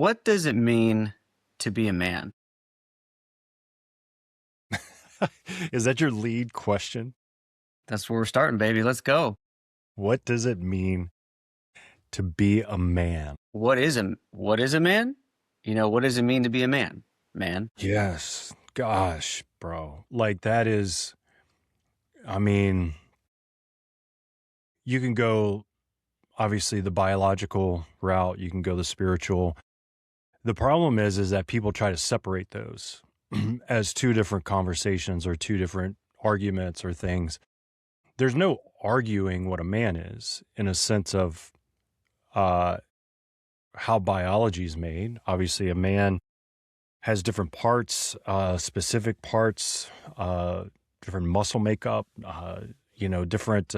what does it mean to be a man? Is that your lead question? That's where we're starting, baby. Let's go. What does it mean to be a man? What is a man? What does it mean to be a man? Man. Yes. Gosh, bro. Like that is, I mean, you can go obviously the biological route, you can go the spiritual. The problem is that people try to separate those as two different conversations or two different arguments or things. There's no arguing what a man is in a sense of uh, how biology is made. Obviously, a man has different parts, specific parts, different muscle makeup, different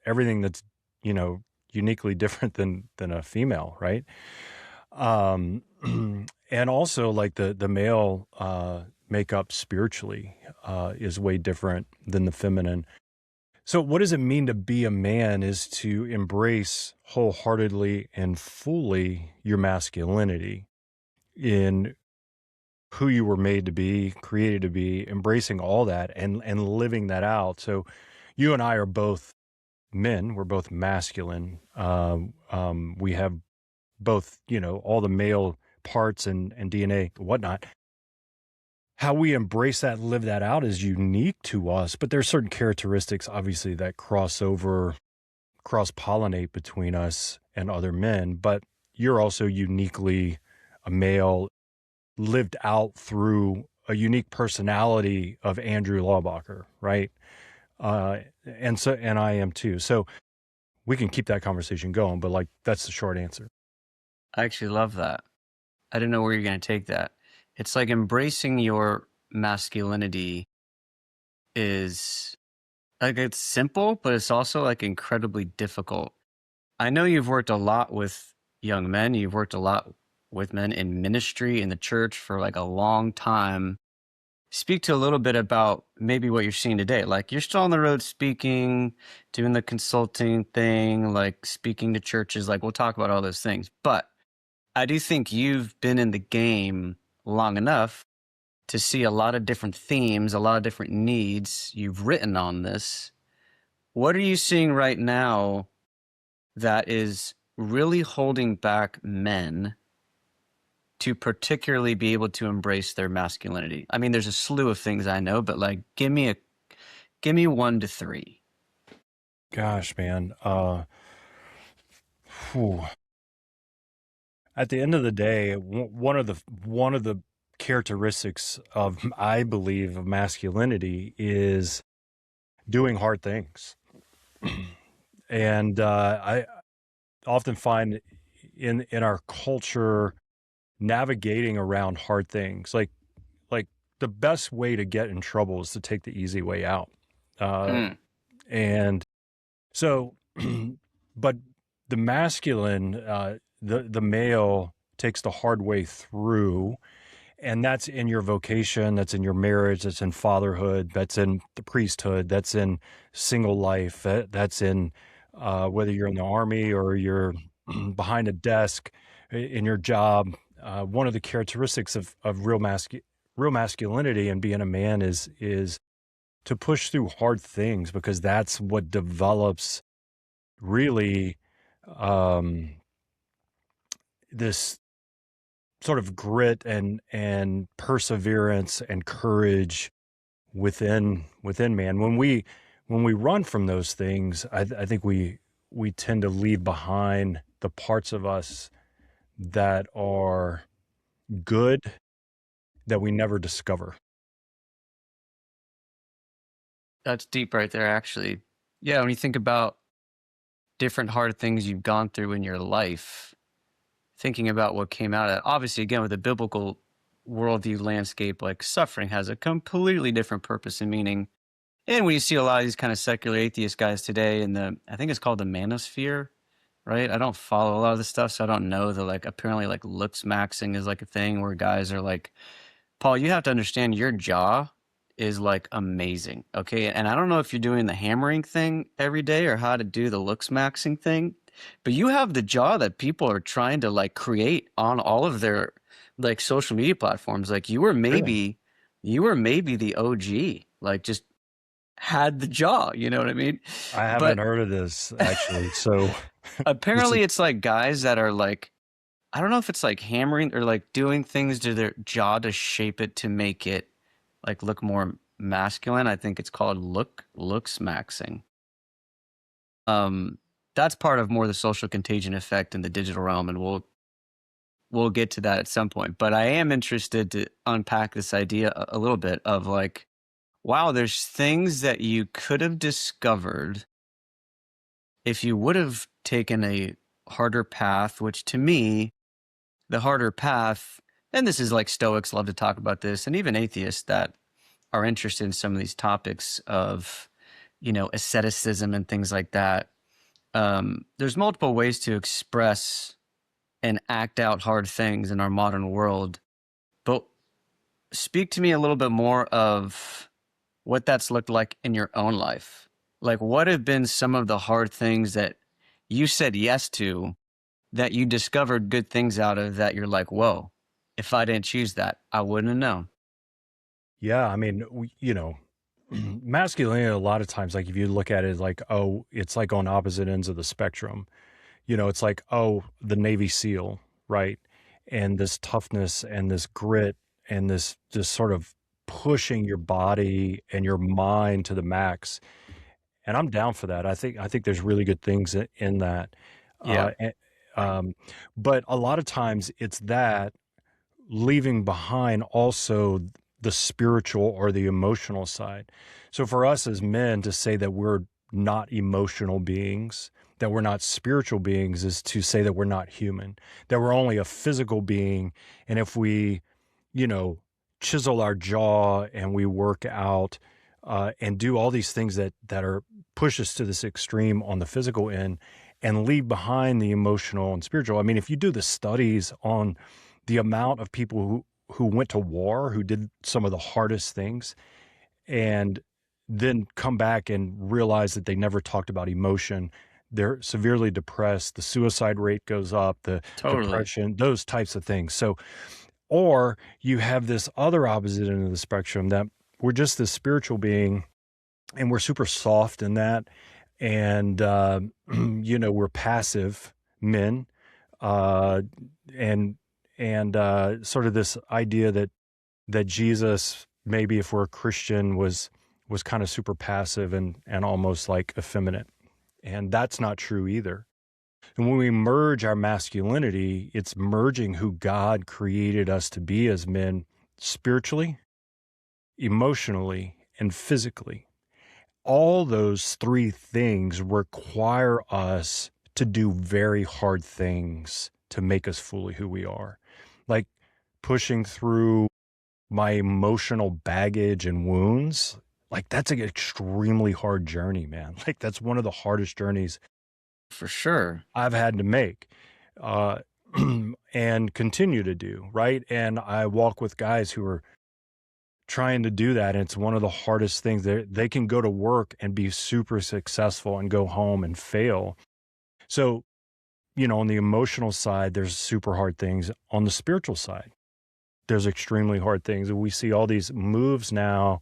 everything that's you know uniquely different than a female, right? Um, and also like the male makeup spiritually is way different than the feminine. So what does it mean to be a man is to embrace wholeheartedly and fully your masculinity in who you were made to be, created to be, embracing all that and living that out. So you and I are both men. We're both masculine. We have both, all the male parts and DNA and whatnot. How we embrace that, live that out is unique to us, but there's certain characteristics, obviously, that cross pollinate between us and other men. But you're also uniquely a male, lived out through a unique personality of Andrew Lawbacher, right? And I am too. So we can keep that conversation going, but like that's the short answer. I actually love that. I didn't know where you're going to take that. It's like embracing your masculinity is like it's simple, but it's also like incredibly difficult. I know you've worked a lot with young men. You've worked a lot with men in ministry in the church for like a long time. Speak to a little bit about maybe what you're seeing today. Like you're still on the road speaking, doing the consulting thing, like speaking to churches. Like we'll talk about all those things. But I do think you've been in the game long enough to see a lot of different themes, a lot of different needs. You've written on this. What are you seeing right now that is really holding back men to particularly be able to embrace their masculinity? I mean, there's a slew of things I know, but like, give me 1 to 3. Gosh, man. Whew. At the end of the day, one of the characteristics of, I believe, of masculinity is doing hard things. And I often find in our culture navigating around hard things, like the best way to get in trouble is to take the easy way out. Mm. And so, but the masculine, the male takes the hard way through, and that's in your vocation, that's in your marriage, that's in fatherhood, that's in the priesthood, that's in single life, that's in whether you're in the army or you're behind a desk in your job. One of the characteristics of real masculinity and being a man is to push through hard things, because that's what develops really this sort of grit and perseverance and courage within man. When we run from those things, I think we tend to leave behind the parts of us that are good that we never discover. That's deep right there, actually. Yeah, when you think about different hard things you've gone through in your life, thinking about what came out of it, obviously, again, with a biblical worldview landscape, like suffering has a completely different purpose and meaning. And when you see a lot of these kind of secular atheist guys today in I think it's called the manosphere, right? I don't follow a lot of this stuff, so I don't know that like apparently like looks maxing is like a thing where guys are like, Paul, you have to understand your jaw is like amazing. Okay. And I don't know if you're doing the hammering thing every day or how to do the looks maxing thing, But you have the jaw that people are trying to like create on all of their like social media platforms. Like Really? you were maybe the OG, like just had the jaw, you know what I mean? I haven't But heard of this actually. So this is apparently it's like guys that are like, I don't know if it's like hammering or like doing things to their jaw to shape it to make it like look more masculine. I think it's called looks maxing. Um, that's part of more the social contagion effect in the digital realm, and we'll get to that at some point. But I am interested to unpack this idea a little bit of like, wow, there's things that you could have discovered if you would have taken a harder path, which to me, the harder path, and this is like Stoics love to talk about this, and even atheists that are interested in some of these topics of, you know, asceticism and things like that. There's multiple ways to express and act out hard things in our modern world. But speak to me a little bit more of what that's looked like in your own life. Like, what have been some of the hard things that you said yes to that you discovered good things out of that you're like, whoa, if I didn't choose that, I wouldn't have known. Yeah, I mean, masculinity a lot of times, like if you look at it like, oh, it's like on opposite ends of the spectrum. It's like, oh, the Navy SEAL, right? And this toughness and this grit and this just sort of pushing your body and your mind to the max. And I'm down for that. I think there's really good things in that. Yeah, Uh, and, but a lot of times it's that leaving behind also the spiritual or the emotional side. So for us as men to say that we're not emotional beings, that we're not spiritual beings, is to say that we're not human, that we're only a physical being. And if we, you know, chisel our jaw and we work out and do all these things that are push us to this extreme on the physical end and leave behind the emotional and spiritual. I mean, if you do the studies on the amount of people who went to war, who did some of the hardest things, and then come back and realize that they never talked about emotion. They're severely depressed. The suicide rate goes up, the totally. depression, those types of things. So, or you have this other opposite end of the spectrum that we're just this spiritual being and we're super soft in that. And, we're passive men. Uh, and sort of this idea that Jesus, maybe if we're a Christian, was kind of super passive and almost like effeminate, and that's not true either. And when we merge our masculinity, it's merging who God created us to be as men, spiritually, emotionally, and physically. All those three things require us to do very hard things to make us fully who we are. Like pushing through my emotional baggage and wounds, like that's an extremely hard journey, man. Like that's one of the hardest journeys For sure. I've had to make uh, and continue to do, right? And I walk with guys who are trying to do that. And it's one of the hardest things. They can go to work and be super successful and go home and fail. So, on the emotional side, there's super hard things. On the spiritual side, there's extremely hard things. And we see all these moves now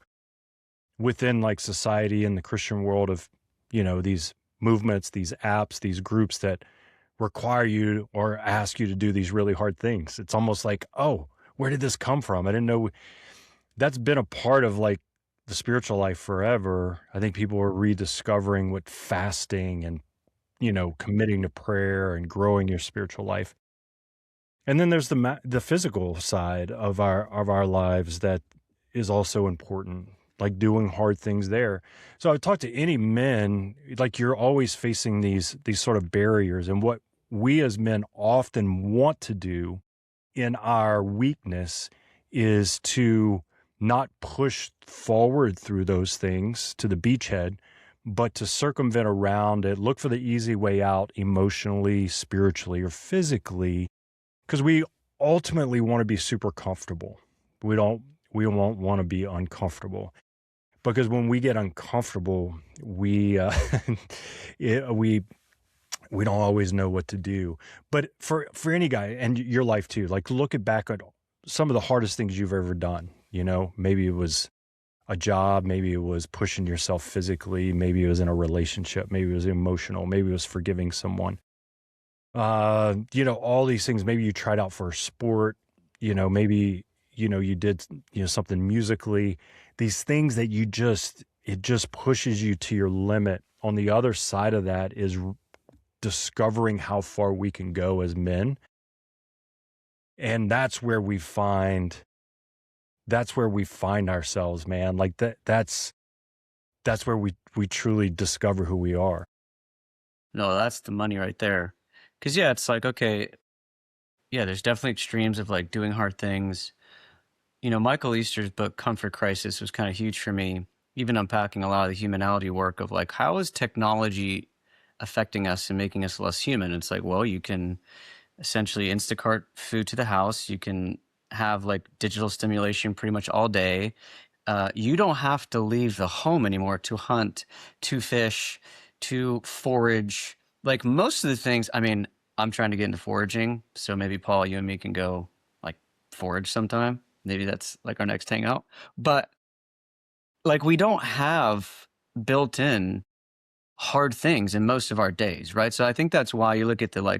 within like society and the Christian world of, these movements, these apps, these groups that require you or ask you to do these really hard things. It's almost like, oh, where did this come from? I didn't know that's been a part of like the spiritual life forever. I think people are rediscovering what fasting and, committing to prayer and growing your spiritual life. And then there's the physical side of our lives that is also important, like doing hard things there. So I would talk to any men, like you're always facing these sort of barriers, and what we as men often want to do in our weakness is to not push forward through those things to the beachhead, but to circumvent around it, look for the easy way out emotionally, spiritually, or physically, because we ultimately want to be super comfortable. We don't want to be uncomfortable, because when we get uncomfortable, we We don't always know what to do. But for any guy, and your life too, like look back at some of the hardest things you've ever done. You know, maybe it was a job, maybe it was pushing yourself physically, maybe it was in a relationship, maybe it was emotional, maybe it was forgiving someone. You know, all these things. Maybe you tried out for a sport, you know, maybe, you know, you did, you know, something musically. These things that it just pushes you to your limit. On the other side of that is discovering how far we can go as men. And that's where we find ourselves, man. Like that's where we truly discover who we are. No, that's the money right there. Because yeah, it's like, okay, yeah, there's definitely extremes of like doing hard things. You know, Michael Easter's book Comfort Crisis was kind of huge for me, even unpacking a lot of the humanality work of like, how is technology affecting us and making us less human? It's like, well, you can essentially Instacart food to the house. You can have like digital stimulation pretty much all day. You don't have to leave the home anymore to hunt, to fish, to forage. Like most of the things, I mean, I'm trying to get into foraging. So maybe Paul, you and me can go like forage sometime. Maybe that's like our next hangout. But like we don't have built in hard things in most of our days, right? So I think that's why you look at the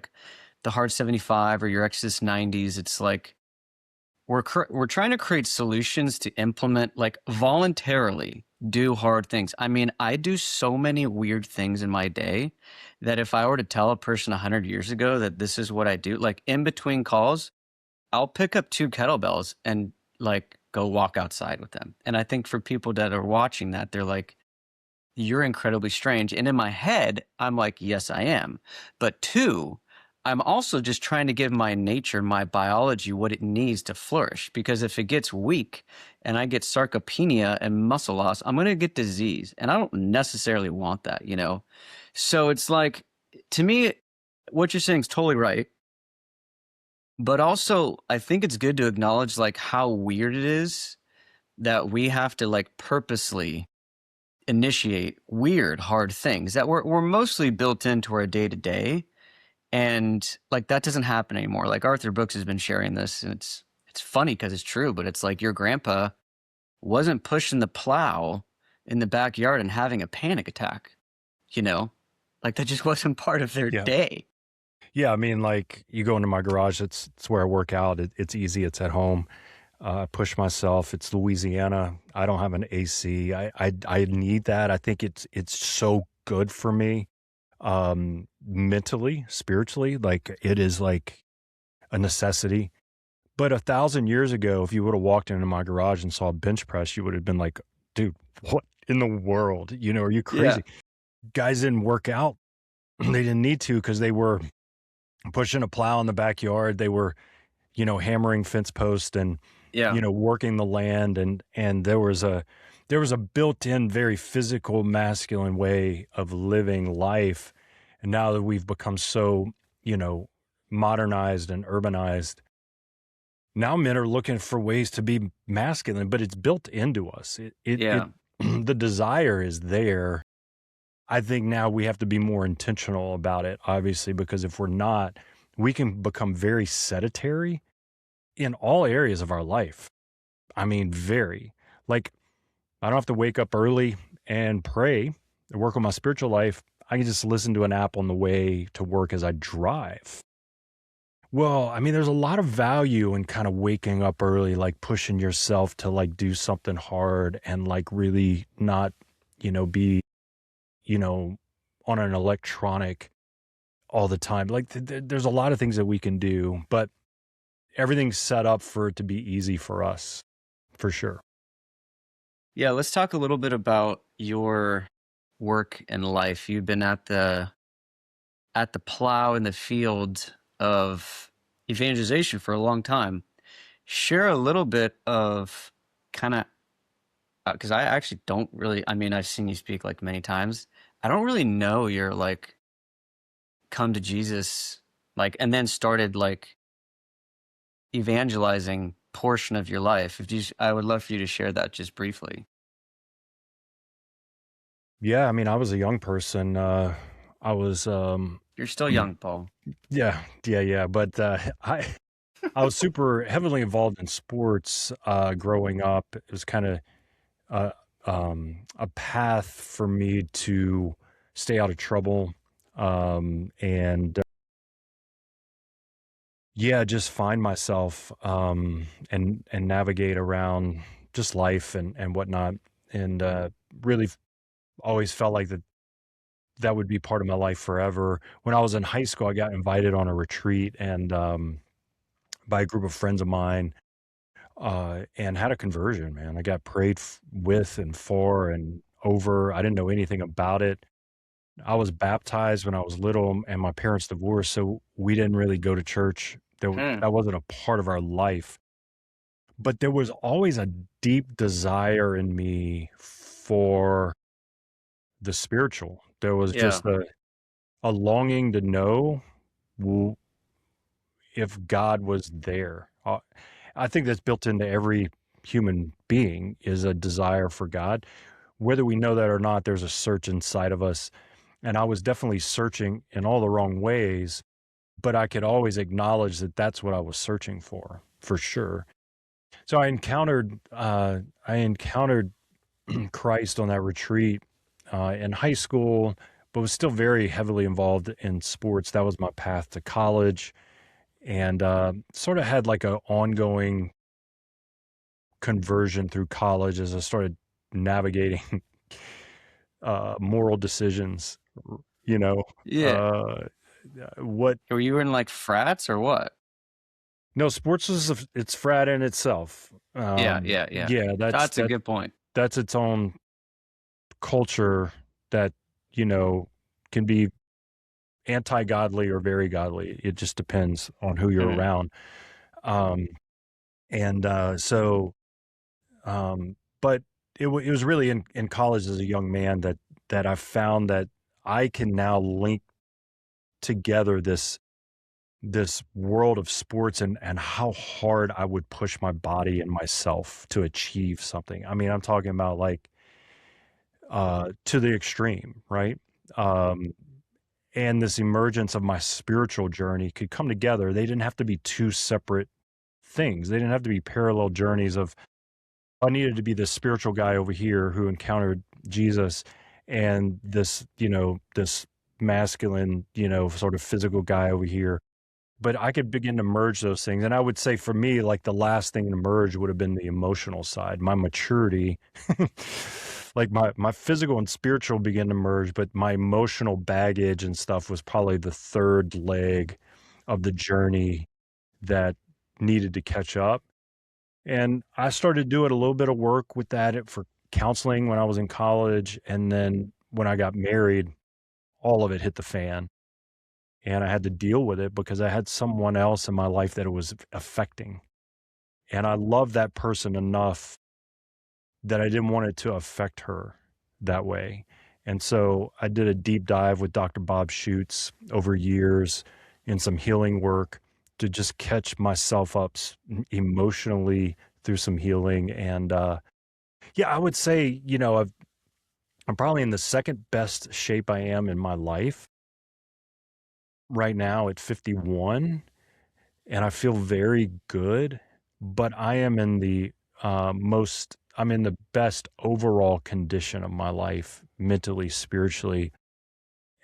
hard 75 or your Exodus 90s. It's like we're trying to create solutions to implement like voluntarily do hard things. I mean, I do so many weird things in my day that if I were to tell a person 100 years ago that this is what I do, like in between calls, I'll pick up two kettlebells and like go walk outside with them. And I think for people that are watching that, they're like, you're incredibly strange. And in my head, I'm like, yes, I am. But two, I'm also just trying to give my nature, my biology, what it needs to flourish. Because if it gets weak and I get sarcopenia and muscle loss, I'm going to get disease. And I don't necessarily want that, you know? So it's like, to me, what you're saying is totally right. But also, I think it's good to acknowledge like how weird it is that we have to like purposely initiate weird, hard things that we're mostly built into our day to day. And like that doesn't happen anymore. Like Arthur Brooks has been sharing this, and it's funny because it's true, but it's like your grandpa wasn't pushing the plow in the backyard and having a panic attack, you know? Like that just wasn't part of their Yeah. day. Yeah. I mean, like you go into my garage, it's where I work out. It's easy. It's at home. I push myself. It's Louisiana. I don't have an AC. I need that. I think it's so good for me, mentally, spiritually. Like it is like a necessity. But 1,000 years ago, if you would have walked into my garage and saw a bench press, you would have been like, dude, what in the world? You know, are you Yeah. crazy? Guys didn't work out. They didn't need to because they were pushing a plow in the backyard. They were, you know, hammering fence posts and, Yeah. you know, working the land. And there was a built-in, very physical, masculine way of living life. And now that we've become so, you know, modernized and urbanized, now men are looking for ways to be masculine, but it's built into us. It Yeah. the desire is there. I think now we have to be more intentional about it, obviously, because if we're not, we can become very sedentary in all areas of our life. I mean, very. Like, I don't have to wake up early and pray and work on my spiritual life. I can just listen to an app on the way to work as I drive. Well, I mean, there's a lot of value in kind of waking up early, like pushing yourself to like do something hard and like really not, you know, be, you know, on an electronic all the time. Like there's a lot of things that we can do, but everything's set up for it to be easy for us, for sure. Yeah. Let's talk a little bit about your work and life. You've been at the plow in the field of evangelization for a long time. Share a little bit of kind of because I actually don't really. I mean, I've seen you speak like many times. I don't really know your like come to Jesus like and then started like evangelizing portion of your life. If you, I would love for you to share that just briefly. Yeah, I mean, I was a young person. I was You're still young, Paul. Yeah, yeah. But I was super heavily involved in sports growing up. It was kind of uh, a path for me to stay out of trouble, and yeah, just find myself and navigate around just life and whatnot, and really always felt like that would be part of my life forever. When I was in high school, I got invited on a retreat and by a group of friends of mine, and had a conversion. Man, I got prayed with and for and over. I didn't know anything about it. I was baptized when I was little, and my parents divorced, so we didn't really go to church. Hmm. That wasn't a part of our life. But there was always a deep desire in me for the spiritual. There was Yeah. just a longing to know w- if God was there. I think that's built into every human being is a desire for God. Whether we know that or not, there's a search inside of us. And I was definitely searching in all the wrong ways, but I could always acknowledge that that's what I was searching for sure. So I encountered Christ on that retreat in high school, but was still very heavily involved in sports. That was my path to college, and sort of had like a ongoing conversion through college as I started navigating moral decisions. You know, Yeah. uh, what? Were you in like frats or what? No, sports is it's frat in itself. Yeah, yeah, yeah. Yeah, That's a good point. that's its own culture that you know can be anti-godly or very godly. It just depends on who you're Hmm. around. Um, and um, but it was really in college as a young man that I found that I can now link together this world of sports and how hard I would push my body and myself to achieve something. I mean, I'm talking about like to the extreme, right? Um, and this emergence of my spiritual journey could come together. They didn't have to be two separate things. They didn't have to be parallel journeys of I needed to be this spiritual guy over here who encountered Jesus and this, this masculine, sort of physical guy over here. But I could begin to merge those things. And I would say for me, like the last thing to merge would have been the emotional side, my maturity. Like my physical and spiritual began to merge, but my emotional baggage and stuff was probably the third leg of the journey that needed to catch up. And I started doing a little bit of work with that for counseling when I was in college. And then when I got married, all of it hit the fan. And I had to deal with it because I had someone else in my life that it was affecting. And I loved that person enough that I didn't want it to affect her that way. And so I did a deep dive with Dr. Bob Schutz over years in some healing work to just catch myself up emotionally through some healing. And yeah, I would say, I'm probably in the second best shape I am in my life right now at 51. And I feel very good, but I am in the I'm in the best overall condition of my life, mentally, spiritually,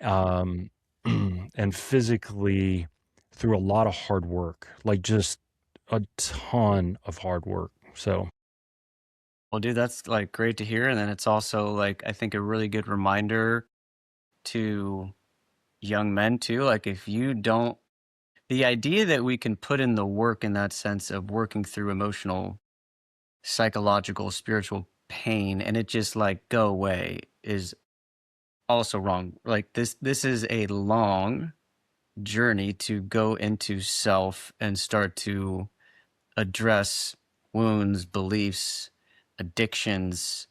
um, and physically through a lot of hard work, like just a ton of hard work. So, Well, dude, that's like great to hear. And then it's also like, I think a really good reminder to young men too. Like, if you don't, the idea that we can put in the work in that sense of working through emotional, psychological, spiritual pain and it just like go away is also wrong. Like this is a long journey to go into self and start to address wounds, beliefs, addictions,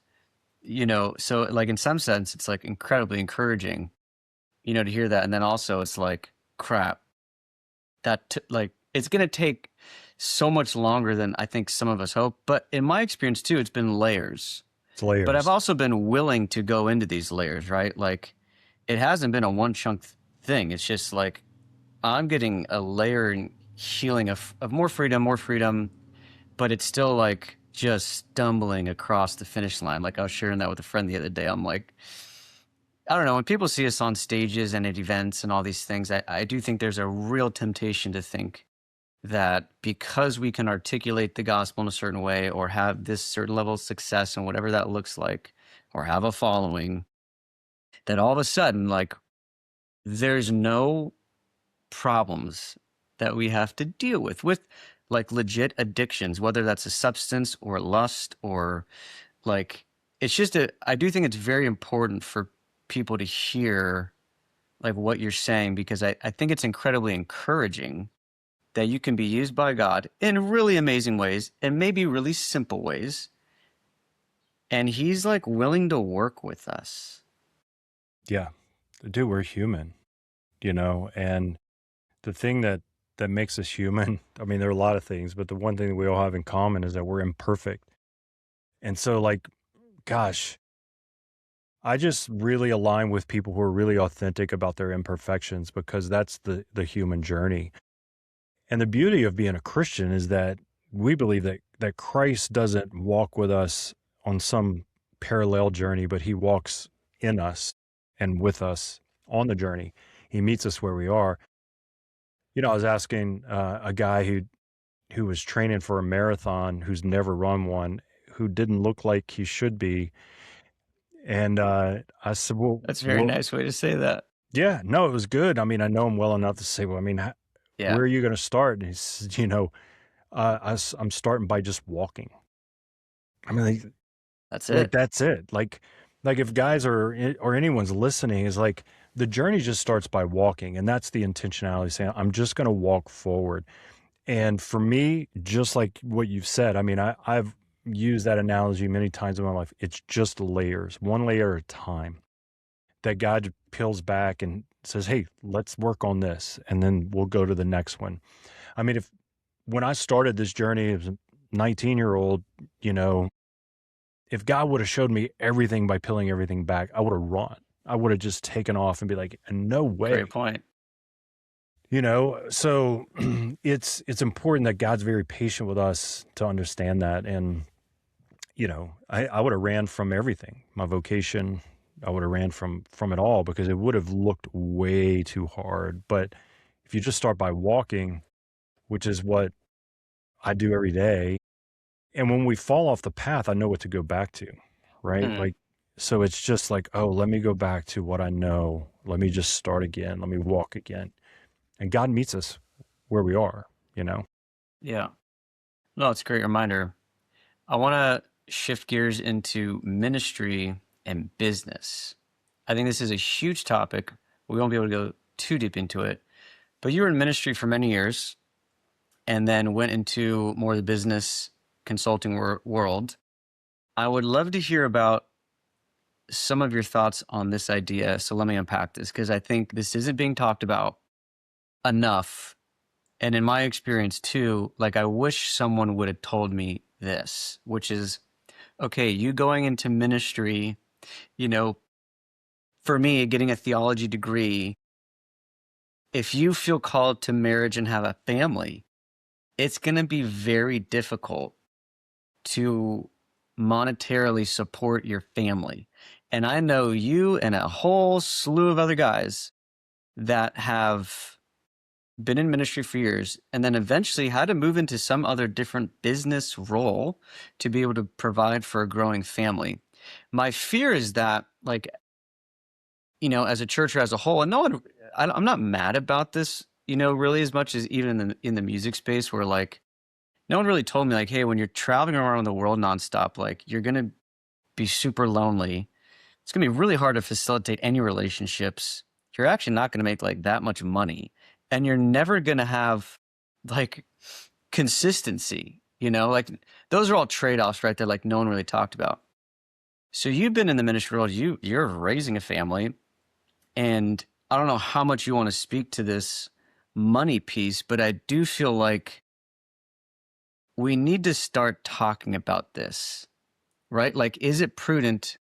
so like in some sense it's like incredibly encouraging, to hear that. And then also it's like crap like it's going to take so much longer than I think some of us hope, but in my experience too it's been layers. it's But I've layers. also been willing to go into these layers, right? Like it hasn't been a one chunk thing. It's just like I'm getting a layer and healing of more freedom, but it's still like just stumbling across the finish line. Like I was sharing that with a friend the other day. I'm like, I don't know, when people see us on stages and at events and all these things, I do think there's a real temptation to think that because we can articulate the gospel in a certain way or have this certain level of success and whatever that looks like, or have a following, that all of a sudden, like, there's no problems that we have to deal with like legit addictions, whether that's a substance or lust or like, it's just I do think it's very important for people to hear like what you're saying, because I think it's incredibly encouraging that you can be used by God in really amazing ways and maybe really simple ways. And he's like willing to work with us. Yeah. Dude, we're human, and the thing that makes us human, I mean, there are a lot of things, but the one thing that we all have in common is that we're imperfect. And so, like, gosh, I just really align with people who are really authentic about their imperfections, because that's the human journey. And the beauty of being a Christian is that we believe that Christ doesn't walk with us on some parallel journey, but he walks in us and with us on the journey. He meets us where we are. I was asking a guy who was training for a marathon, who's never run one, who didn't look like he should be. And I said, That's a very well, nice way to say that. yeah, no, it was good. I mean, I know him well enough to say, well, I mean, Yeah, where are you going to start? And he said, I'm starting by just walking. I mean, that's like it. that's it. Like if guys or anyone's listening, is like the journey just starts by walking, and that's the intentionality. Saying, I'm just going to walk forward. And for me, just like what you've said, I mean, I've used that analogy many times in my life. It's just layers, one layer at a time, that God peels back and says, hey, let's work on this. And then we'll go to the next one. I mean, when I started this journey as a 19-year-old, you know, if God would have showed me everything by peeling everything back, I would have run. I would have just taken off and be like, no way. Great point. So it's important that God's very patient with us to understand that. And, I would have ran from everything, my vocation. I would have ran from it all, because it would have looked way too hard. But if you just start by walking, which is what I do every day, and when we fall off the path, I know what to go back to, right? Mm, Like, so it's just like, oh, let me go back to what I know. Let me just start again. Let me walk again. And God meets us where we are. yeah. No, it's a great reminder. I want to shift gears into ministry and business. I think this is a huge topic. We won't be able to go too deep into it, but you were in ministry for many years and then went into more of the business consulting world. I would love to hear about some of your thoughts on this idea. So let me unpack this, because I think this isn't being talked about enough. And in my experience too, like I wish someone would have told me this, which is, okay, you going into ministry, you know, for me, getting a theology degree, if you feel called to marriage and have a family, it's going to be very difficult to monetarily support your family. And I know you and a whole slew of other guys that have been in ministry for years and then eventually had to move into some other different business role to be able to provide for a growing family. My fear is that, like, as a church or as a whole, and no one, I'm not mad about this, really, as much as even in the music space, where like no one really told me like, hey, when you're traveling around the world nonstop, like you're gonna be super lonely. It's gonna be really hard to facilitate any relationships. You're actually not gonna make like that much money, and you're never gonna have like consistency. Like those are all trade-offs, right? That like no one really talked about. So you've been in the ministry world. You're raising a family, and I don't know how much you want to speak to this money piece, but I do feel like we need to start talking about this, right? Like, is it prudent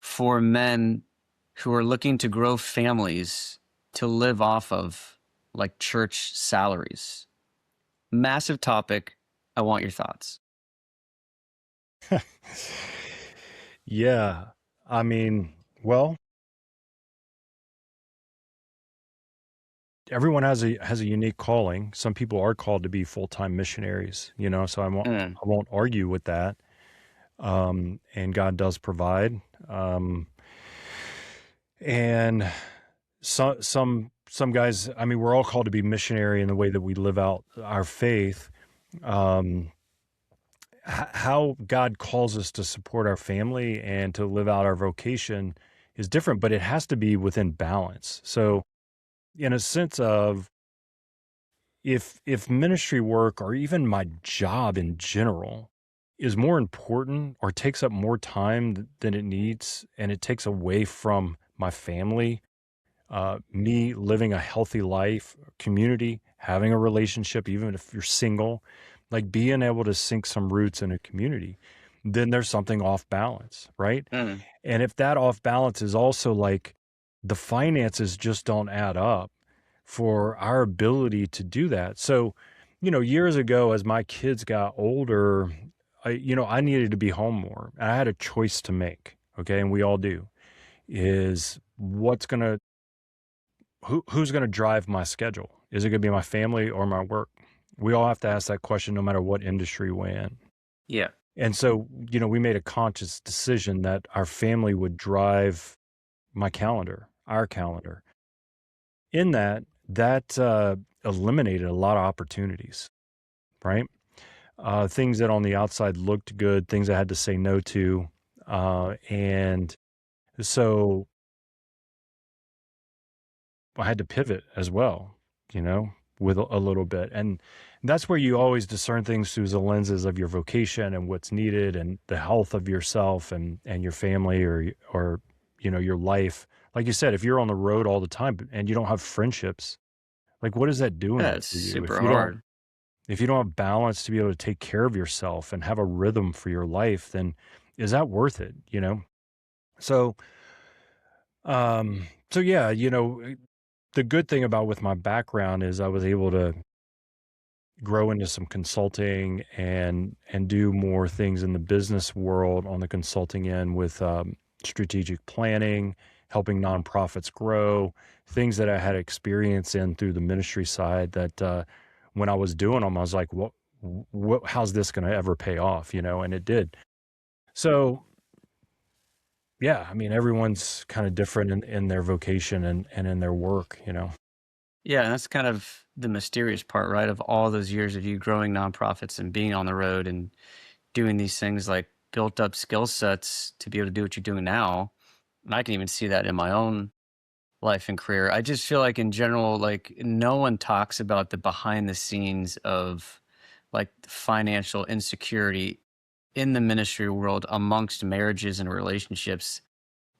for men who are looking to grow families to live off of like church salaries? Massive topic. I want your thoughts. Yeah. I mean, well, everyone has a unique calling. Some people are called to be full-time missionaries, so Mm, I won't argue with that. And God does provide. And some guys, I mean, we're all called to be missionary in the way that we live out our faith. Um, how God calls us to support our family and to live out our vocation is different, but it has to be within balance. So, in a sense of if ministry work or even my job in general is more important or takes up more time than it needs, and it takes away from my family, me living a healthy life, community, having a relationship, even if you're single, like being able to sink some roots in a community, then there's something off balance, right? mm. And if that off balance is also like the finances just don't add up for our ability to do that. So, years ago, as my kids got older, I needed to be home more. I had a choice to make. Okay. And we all do, is who's going to drive my schedule? Is it going to be my family or my work? We all have to ask that question no matter what industry we're in. Yeah. And so, we made a conscious decision that our family would drive my calendar, our calendar. In that eliminated a lot of opportunities, right? Things that on the outside looked good, things I had to say no to. And so I had to pivot as well, with a little bit. And that's where you always discern things through the lenses of your vocation and what's needed and the health of yourself and your family or your life. Like you said, if you're on the road all the time and you don't have friendships, like what is that Yeah, doing it's for you? super hard. If you don't have balance to be able to take care of yourself and have a rhythm for your life, then is that worth it? So, so yeah, the good thing about with my background is I was able to grow into some consulting and do more things in the business world on the consulting end with strategic planning, helping nonprofits grow, things that I had experience in through the ministry side that when I was doing them, I was like, how's this going to ever pay off? And it did. So yeah, I mean, everyone's kind of different in their vocation and in their work. Yeah, and that's kind of the mysterious part, right? Of all those years of you growing nonprofits and being on the road and doing these things, like built up skill sets to be able to do what you're doing now. And I can even see that in my own life and career. I just feel like in general, like no one talks about the behind the scenes of like financial insecurity in the ministry world amongst marriages and relationships.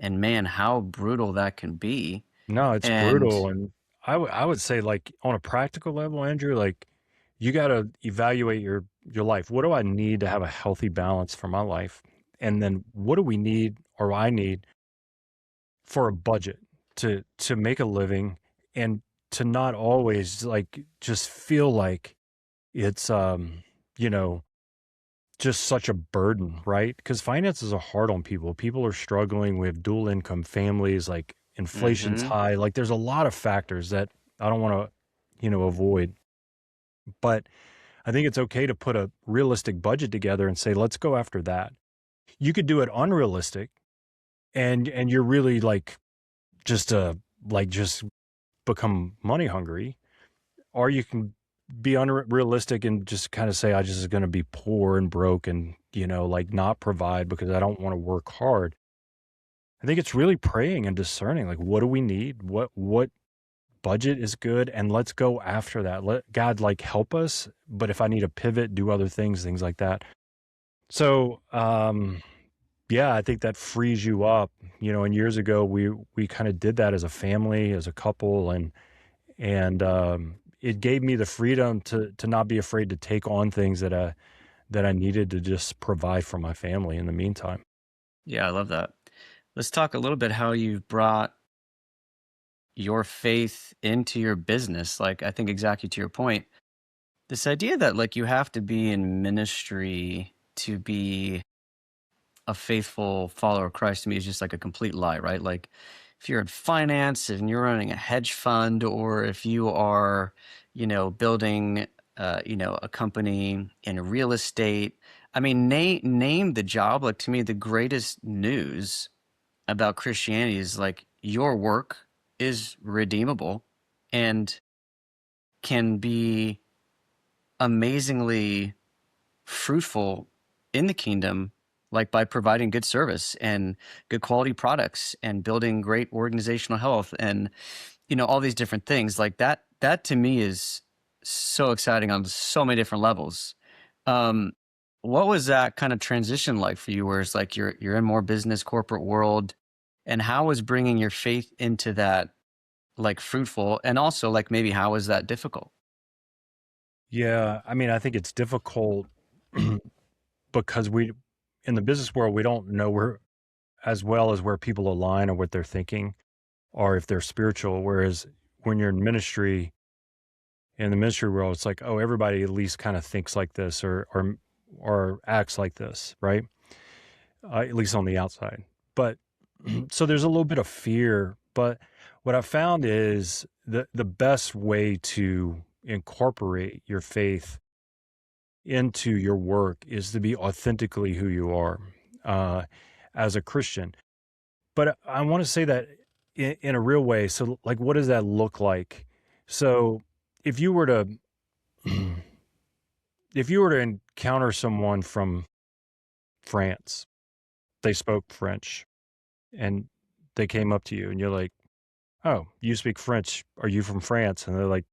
And man, how brutal that can be. No, it's And brutal, and I would say, like, on a practical level, Andrew, like, you gotta evaluate your life. What do I need to have a healthy balance for my life? And then what do we need or I need for a budget to make a living and to not always, like, just feel like it's, you know, just such a burden, right? Because finances are hard on people. People are struggling. We have dual income families, like inflation's mhm. high. Like there's a lot of factors that I don't want to, avoid. But I think it's okay to put a realistic budget together and say, let's go after that. You could do it unrealistic and you're really just just become money hungry, or you can be unrealistic and just kind of say, I just is going to be poor and broke and, like not provide because I don't want to work hard. I think it's really praying and discerning, like, what do we need? What budget is good? And let's go after that. Let God help us. But if I need to pivot, do other things like that. So, yeah, I think that frees you up, and years ago we kind of did that as a family, as a couple, and it gave me the freedom to not be afraid to take on things that I needed to just provide for my family in the meantime. Yeah, I love that. Let's talk a little bit how you've brought your faith into your business. Like, I think exactly to your point, this idea that like you have to be in ministry to be a faithful follower of Christ to me is just like a complete lie, right? Like if you're in finance and you're running a hedge fund, or if you are, building, a company in real estate. I mean, name the job. Like to me, the greatest news about Christianity is like your work is redeemable and can be amazingly fruitful in the kingdom, like by providing good service and good quality products and building great organizational health and all these different things. Like that to me is so exciting on so many different levels. um what was that kind of transition like for you, where it's like you're in more business corporate world, and how was bringing your faith into that like fruitful, and also like maybe how was that difficult? Yeah, I mean, I think it's difficult because in the business world, we don't know where as well as where people align or what they're thinking or if they're spiritual. Whereas when you're in ministry, in the ministry world, it's like, oh, everybody at least kind of thinks like this or acts like this, right? At least on the outside. But so there's a little bit of fear. But what I found is the best way to incorporate your faith into your work is to be authentically who you are uh, as a Christian. But I want to say that in a real way. So, like, what does that look like? So, if you were to if you were to encounter someone from France, they spoke French, and they came up to you, and you're like, "Oh, you speak French? Are you from France?" And they're like,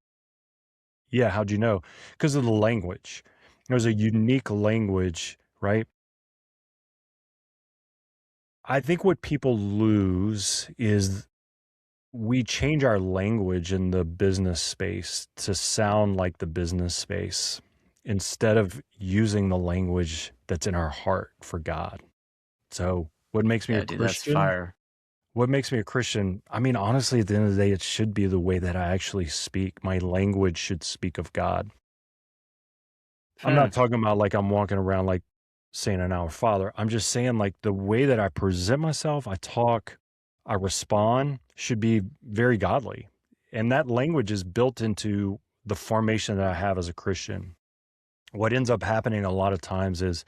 "Yeah, how'd you know?" Because of the language. There's a unique language, right? I think what people lose is we change our language in the business space to sound like the business space instead of using the language that's in our heart for God. So, what makes me a Yeah, dude, that's Christian? fire. What makes me a Christian? I mean, honestly, at the end of the day, it should be the way that I actually speak. My language should speak of God. I'm Hmm. not talking about like I'm walking around like saying an Our Father. I'm just saying like the way that I present myself, I talk, I respond should be very godly. And that language is built into the formation that I have as a Christian. What ends up happening a lot of times is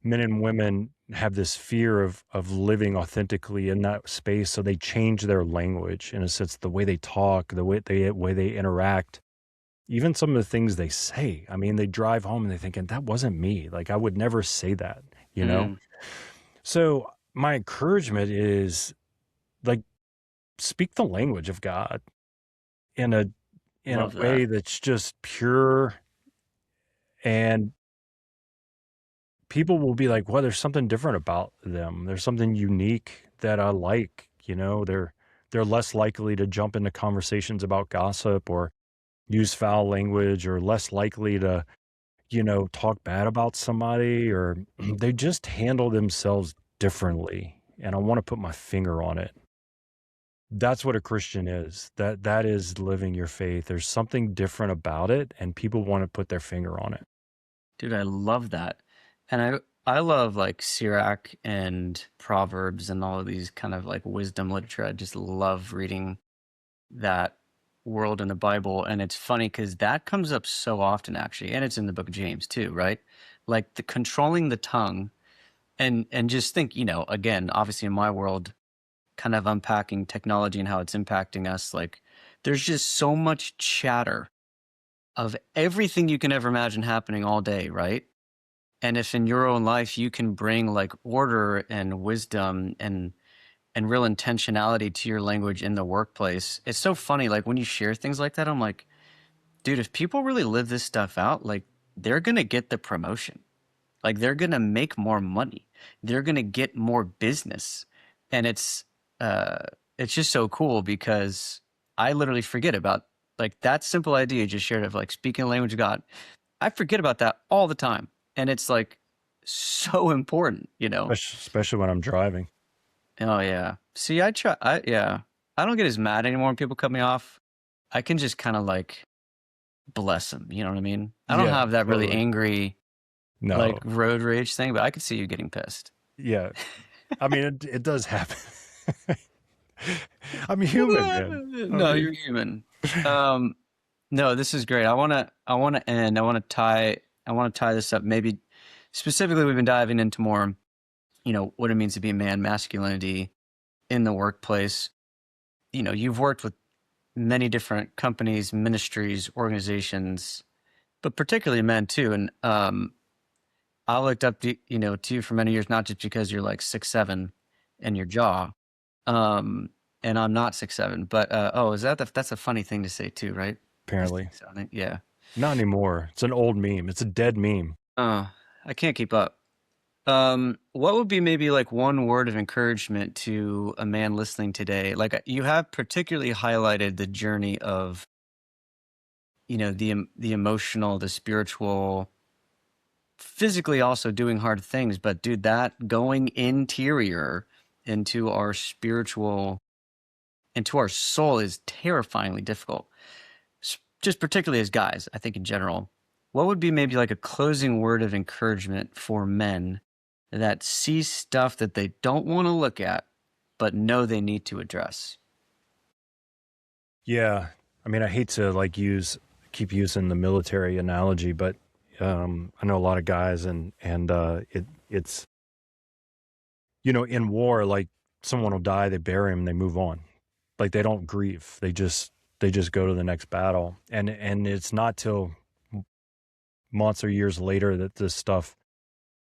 men and women have this fear of living authentically in that space. So they change their language in a sense, the way they talk, the way they interact, even some of the things they say. I mean, they drive home and they're thinking, that wasn't me. Like, I would never say that, you know? Mm, So, my encouragement is like, speak the language of God in a in a love that. way that's just pure, and people will be like, well, there's something different about them. There's something unique that I like, they're less likely to jump into conversations about gossip or use foul language, or less likely to talk bad about somebody, or they just handle themselves differently. And I want to put my finger on it. That's what a Christian is. That is living your faith. There's something different about it, and people want to put their finger on it. Dude, I love that. And I love like Sirach and Proverbs and all of these kind of like wisdom literature. I just love reading that world in the Bible. And it's funny because that comes up so often actually, and it's in the book of James too, right? Like the controlling the tongue, and just think, again, obviously in my world, kind of unpacking technology and how it's impacting us, like there's just so much chatter of everything you can ever imagine happening all day, right? And if in your own life you can bring like order and wisdom and real intentionality to your language in the workplace, it's so funny. Like when you share things like that, I'm like, dude, if people really live this stuff out, like they're gonna get the promotion. Like they're gonna make more money. They're gonna get more business. And uh it's just so cool because I literally forget about like that simple idea you just shared of like speaking the language of God. I forget about that all the time. And it's like so important, you know? Especially when I'm driving. Oh yeah. See, yeah. I don't get as mad anymore when people cut me off. I can just kind of like bless them. You know what I mean? I don't Yeah, have that really totally. angry like No. road rage thing, but I could see you getting pissed. Yeah. I mean, it does happen. I'm human, man. I No, you're mean, human. Um, no, this is great. I want to tie this up. Maybe specifically, we've been diving into more, what it means to be a man, masculinity in the workplace. You've worked with many different companies, ministries, organizations, but particularly men too. And I looked up to you for many years, not just because you're like 6'7" and your jaw. Um, and I'm not 6'7", but is that's a funny thing to say too, right? Is apparently. 6'7", yeah. Not anymore. It's an old meme. It's a dead meme. I can't keep up. What would be maybe like one word of encouragement to a man listening today? Like you have particularly highlighted the journey of, the emotional, the spiritual, physically also doing hard things, but dude, that going interior into our spiritual, into our soul is terrifyingly difficult. Just particularly as guys, I think in general. What would be maybe like a closing word of encouragement for men that see stuff that they don't want to look at, but know they need to address? Yeah. I mean, I hate to like keep using the military analogy, but I know a lot of guys it's, in war, like someone will die, they bury him, they move on. Like they don't grieve. They just go to the next battle. And it's not till months or years later that this stuff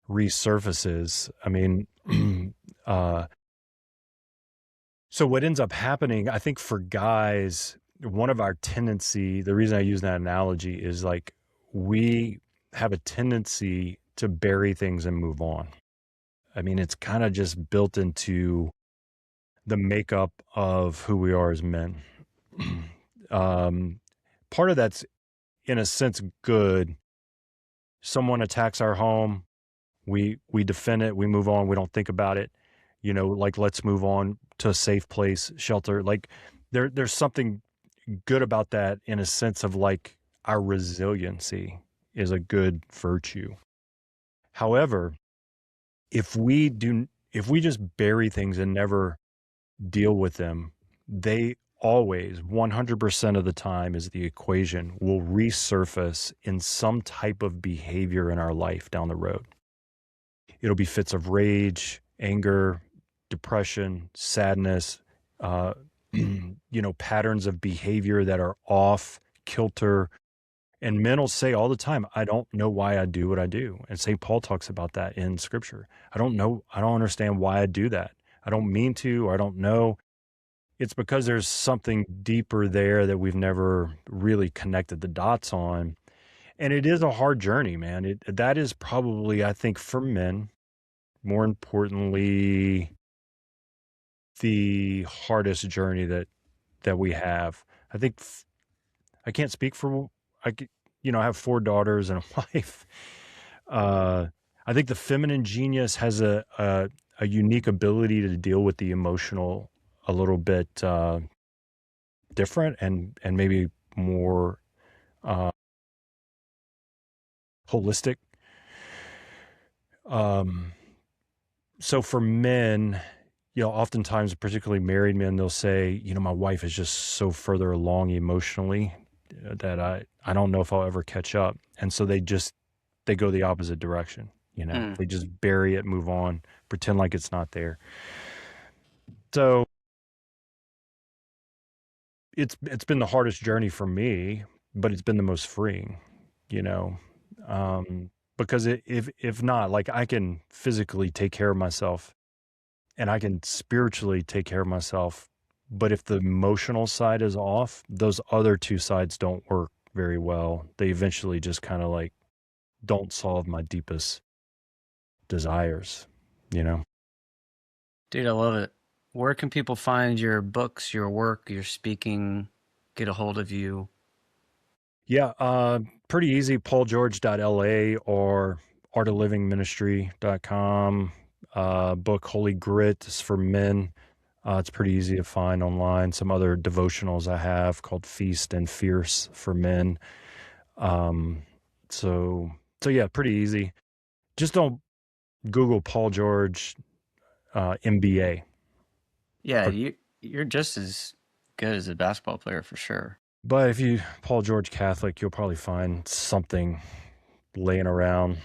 resurfaces. I mean, uh, so what ends up happening, I think for guys, one of our tendency, the reason I use that analogy is like we have a tendency to bury things and move on. I mean, it's kind of just built into the makeup of who we are as men. um, Part of that's in a sense good. Someone attacks our home, we defend it, we move on, we don't think about it. Like let's move on to a safe place, shelter. Like there's something good about that in a sense of like our resiliency is a good virtue. However, if we just bury things and never deal with them, they always 100% of the time is the equation will resurface in some type of behavior in our life down the road. It'll be fits of rage, anger, depression, sadness, uh, patterns of behavior that are off kilter. And men will say all the time, I don't know why I do what I do. And St. Paul talks about that in scripture. I don't know. I don't understand why I do that. I don't mean to, or I don't know. It's because there's something deeper there that we've never really connected the dots on. And it is a hard journey, man. That is probably, I think, for men, more importantly, the hardest journey that we have. I think I can't speak for I have 4 daughters and a wife. Uh, I think the feminine genius has a unique ability to deal with the emotional a little bit different and maybe more uh, holistic. Um, so for men, oftentimes, particularly married men, they'll say, my wife is just so further along emotionally that I don't know if I'll ever catch up. And so they go the opposite direction. Hmm. They just bury it, move on, pretend like it's not there. So it's been the hardest journey for me, but it's been the most freeing, you know, because if not, like I can physically take care of myself and I can spiritually take care of myself. But if the emotional side is off, those other two sides don't work very well. They eventually just kind of like don't solve my deepest desires, you know? Dude, I love it. Where can people find your books, your work, your speaking, get a hold of you? Yeah, pretty easy. PaulGeorge.la or artoflivingministry.com. Book Holy Grit is for men. It's pretty easy to find online. Some other devotionals I have called Feast and Fierce for Men. Um, so yeah, pretty easy. Just don't Google Paul George MBA. Yeah, you're just as good as a basketball player for sure. But if you Paul George Catholic, you'll probably find something laying around,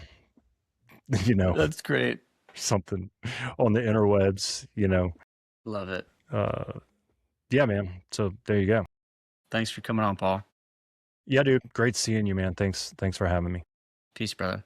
you know, That's great. something on the interwebs, you know. Love it. Yeah, man. So there you go. Thanks for coming on, Paul. Yeah, dude. Great seeing you, man. Thanks for having me. Peace, brother.